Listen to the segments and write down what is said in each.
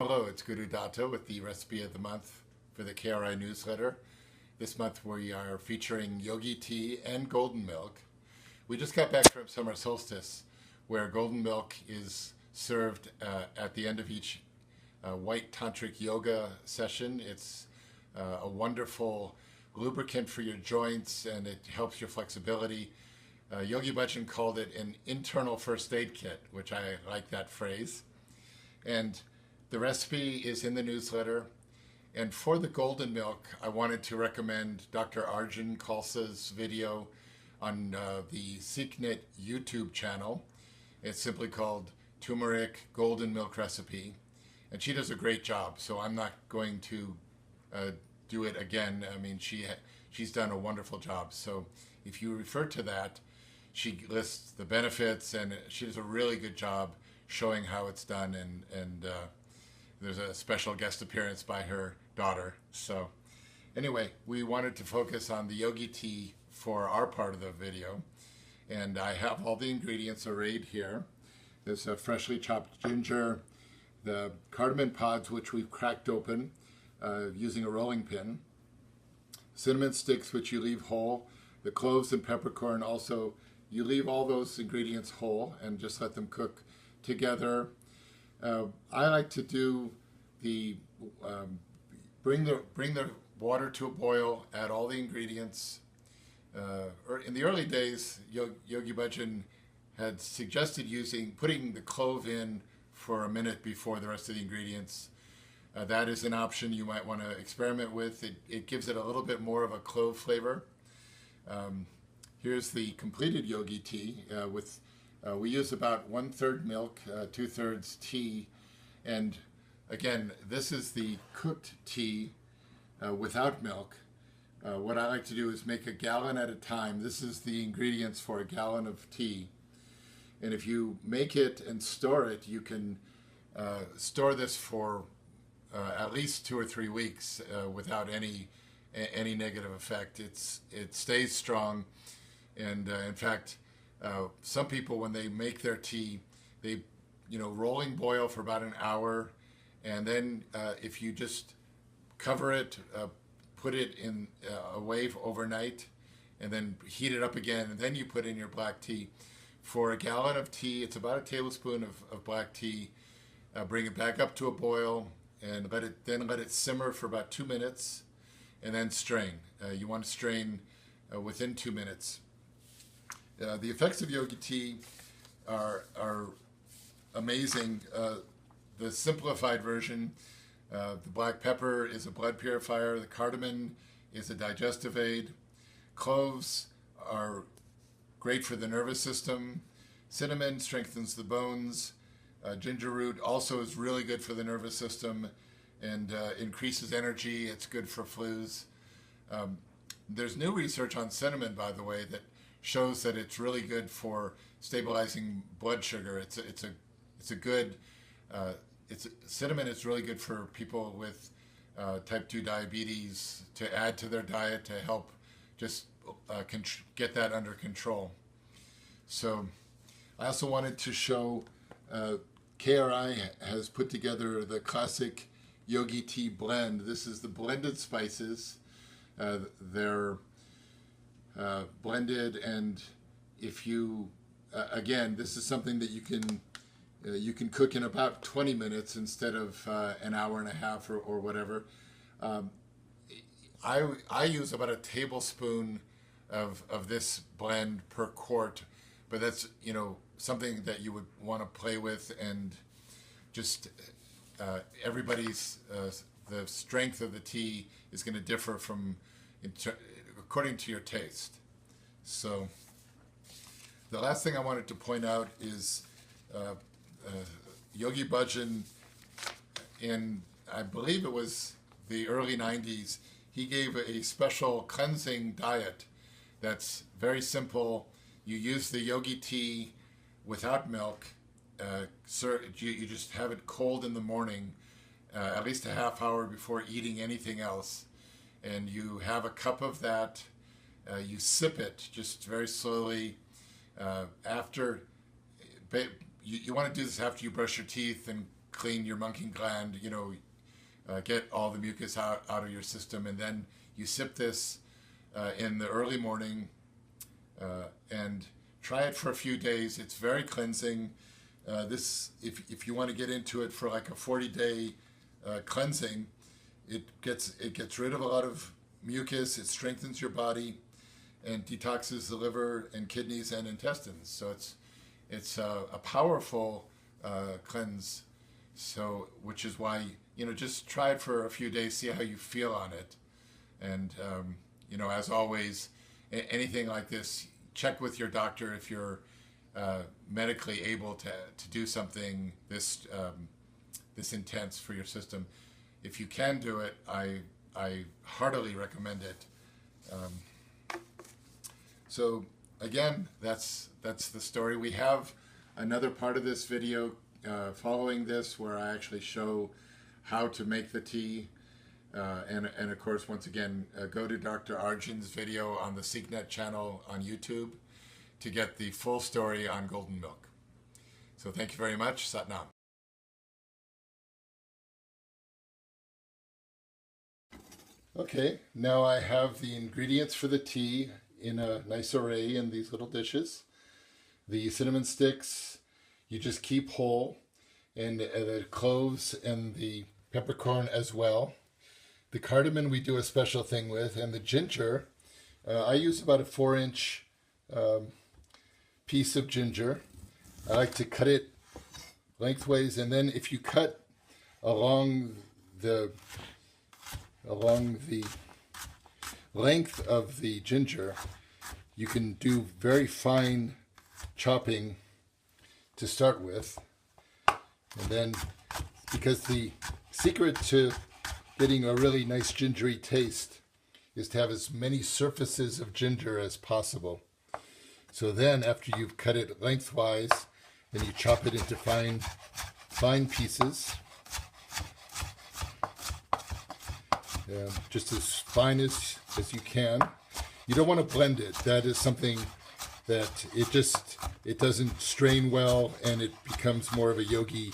Hello, it's Guru Datta with the recipe of the month for the KRI newsletter. This month we are featuring yogi tea and golden milk. We just got back from summer solstice where golden milk is served at the end of each white tantric yoga session. It's a wonderful lubricant for your joints and it helps your flexibility. Yogi Bhajan called it an internal first aid kit, which I like that phrase. And the recipe is in the newsletter. And for the golden milk, I wanted to recommend Dr. Arjun Khalsa's video on the Seeknit YouTube channel. It's simply called Turmeric Golden Milk Recipe. And she does a great job, so I'm not going to do it again. I mean, she's done a wonderful job. So if you refer to that, she lists the benefits and she does a really good job showing how it's done, and there's a special guest appearance by her daughter. So anyway, we wanted to focus on the yogi tea for our part of the video, and I have all the ingredients arrayed here. There's a freshly chopped ginger, the cardamom pods which we've cracked open using a rolling pin, cinnamon sticks which you leave whole, the cloves and peppercorn also, you leave all those ingredients whole and just let them cook together. I like to do the bring the water to a boil, add all the ingredients. In the early days, Yogi Bhajan had suggested putting the clove in for a minute before the rest of the ingredients. That is an option you might want to experiment with. It gives it a little bit more of a clove flavor. Here's the completed yogi tea we use about 1/3 milk, 2/3 tea, and again, this is the cooked tea without milk. What I like to do is make a gallon at a time. This is the ingredients for a gallon of tea, and if you make it and store it, you can store this for at least 2 or 3 weeks without any negative effect. It stays strong, and in fact, some people, when they make their tea, they rolling boil for about an hour, and then if you just cover it, put it in away overnight, and then heat it up again, and then you put in your black tea. For a gallon of tea, it's about a tablespoon of black tea. Bring it back up to a boil, and let it simmer for about 2 minutes, and then strain. You want to strain within 2 minutes. The effects of yogi tea are amazing. The simplified version, the black pepper is a blood purifier, the cardamom is a digestive aid, cloves are great for the nervous system, cinnamon strengthens the bones, ginger root also is really good for the nervous system and increases energy. It's good for flus. There's new research on cinnamon, by the way, that shows that it's really good for stabilizing blood sugar. Cinnamon is really good for people with type 2 diabetes to add to their diet to help just get that under control. So I also wanted to show KRI has put together the classic Yogi Tea Blend. This is the blended spices. They're blended, and if you again, this is something that you can cook in about 20 minutes instead of an hour and a half or whatever. I use about a tablespoon of this blend per quart, but that's something that you would want to play with, and just everybody's the strength of the tea is going to differ according to your taste. So the last thing I wanted to point out is Yogi Bhajan, in I believe it was the early 90s, he gave a special cleansing diet that's very simple. You use the yogi tea without milk. You just have it cold in the morning, at least a half hour before eating anything else. And you have a cup of that. You sip it just very slowly. You want to do this after you brush your teeth and clean your monkey gland, get all the mucus out of your system, and then you sip this in the early morning and try it for a few days. It's very cleansing. If you want to get into it for like a 40-day cleansing, it gets rid of a lot of mucus. It strengthens your body and detoxes the liver and kidneys and intestines. So it's a powerful cleanse. So which is why just try it for a few days, see how you feel on it, and as always, anything like this, check with your doctor if you're medically able to do something this intense for your system. If you can do it, I heartily recommend it. So again, that's the story. We have another part of this video following this where I actually show how to make the tea. And of course, once again, go to Dr. Arjun's video on the SeekNet channel on YouTube to get the full story on golden milk. So thank you very much. Sat Nam. Okay, now I have the ingredients for the tea in a nice array in these little dishes. The cinnamon sticks you just keep whole, and the cloves and the peppercorn as well. The cardamom we do a special thing with, and the ginger, I use about a 4-inch piece of ginger. I like to cut it lengthways, and then if you cut along the length of the ginger, you can do very fine chopping to start with. And then, because the secret to getting a really nice gingery taste is to have as many surfaces of ginger as possible. So then after you've cut it lengthwise, then you chop it into fine pieces. Just as fine as you can. You don't want to blend it. That is something that it doesn't strain well, and it becomes more of a yogi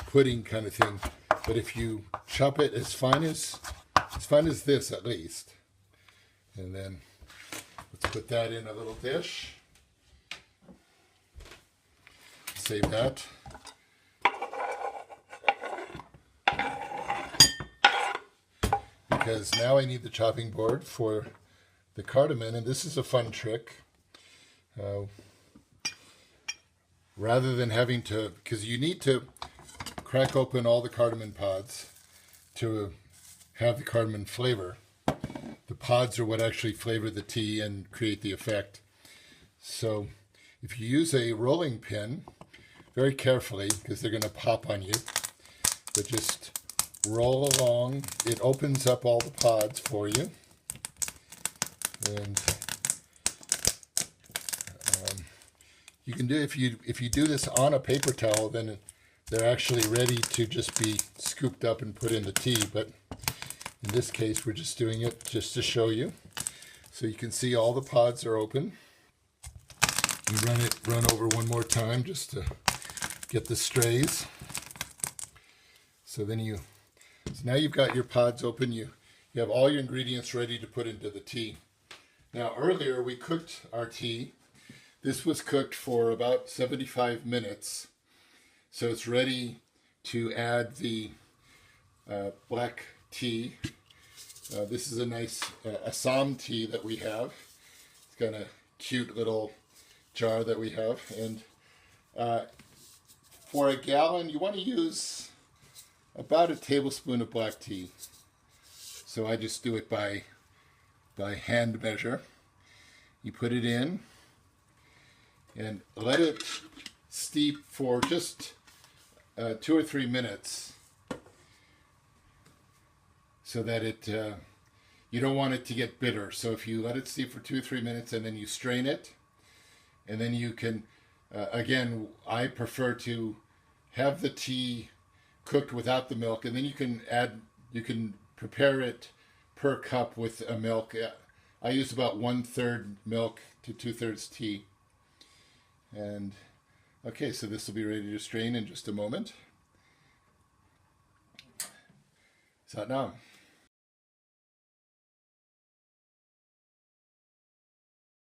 pudding kind of thing. But if you chop it as fine as this at least, and then let's put that in a little dish. Save that. Because now I need the chopping board for the cardamom, and this is a fun trick. Rather than having to, because you need to crack open all the cardamom pods to have the cardamom flavor. The pods are what actually flavor the tea and create the effect. So if you use a rolling pin, very carefully, because they're going to pop on you, but just roll along. It opens up all the pods for you. And you can do, if you do this on a paper towel, then they're actually ready to just be scooped up and put in the tea. But in this case, we're just doing it just to show you. So you can see all the pods are open. You run over one more time just to get the strays. So now you've got your pods open. You have all your ingredients ready to put into the tea. Now earlier we cooked our tea. This was cooked for about 75 minutes. So it's ready to add the black tea. This is a nice Assam tea that we have. It's got a cute little jar that we have. And for a gallon, you want to use about a tablespoon of black tea. So I just do it by hand measure. You put it in and let it steep for just 2 or 3 minutes, so that you don't want it to get bitter. So if you let it steep for 2 or 3 minutes and then you strain it, and then you can, again, I prefer to have the tea cooked without the milk, and then you can prepare it per cup with a milk. I use about 1/3 milk to 2/3 tea. And okay, so this will be ready to strain in just a moment. Satnam.